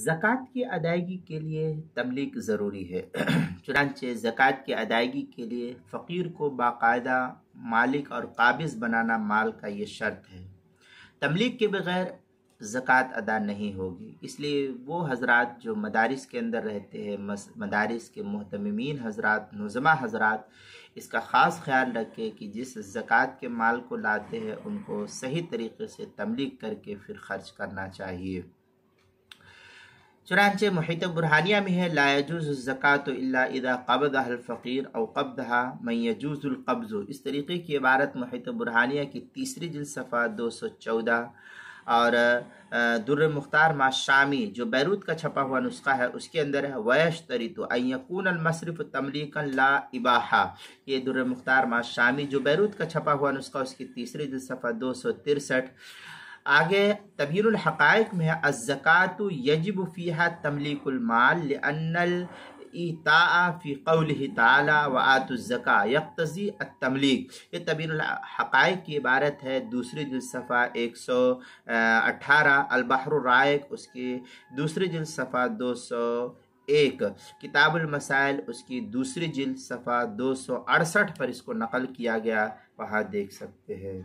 زکوٰۃ کی ادائیگی کے لیے تملیک ضروری ہے۔ چنانچہ زکوٰۃ کی ادائیگی کے لیے فقیر کو باقاعدہ مالک اور قابض بنانا مال کا یہ شرط ہے۔ تملیک کے بغیر زکوٰۃ ادا نہیں ہوگی۔ اس لیے وہ حضرات جو مدارس کے اندر رہتے ہیں، مدارس کے محتممین حضرات، نظماء حضرات، اس کا خاص خیال رکھے کہ جس زکوٰۃ کے مال کو لاتے ہیں ان کو صحیح طریقے سے تملیک کر کے پھر خرچ کرنا چاہیے۔ چنانچہ محیط برہانیہ میں ہے لا يجوز الزکوٰۃ الا اذا قبضها الفقیر او قبضها من يجوز القبض۔ اس طریقے کی عبارت محیط برہانیہ کی تیسری جلد صفحہ 214 اور در مختار ما شامی جو بیروت کا چھپا ہوا نسخہ ہے اس کے اندر ہے وَيَشْتَرِطُ أَن يَكُونَ الْمَصْرِفُ تَمْلِيكًا لَا إِبَاحَةً۔ یہ در مختار ما شامی جو بیروت کا چھپا ہوا نسخہ اس کی تیسری جلد صفحہ 263۔ آگے تبیین الحقائق میں ہے الزکوٰۃ یجب فیہا تملیک المال لأن الایتاء فی قولہ تعالی وآتوا الزکاۃ یقتضی التملیک۔ یہ تبیین الحقائق کی عبارت ہے دوسری جلد صفحہ 118، البحر الرائق اس کی دوسری جلد صفحہ 201، کتاب المسائل اس کی دوسری جلد صفحہ 268 پر اس کو نقل کیا گیا، وہاں دیکھ سکتے ہیں۔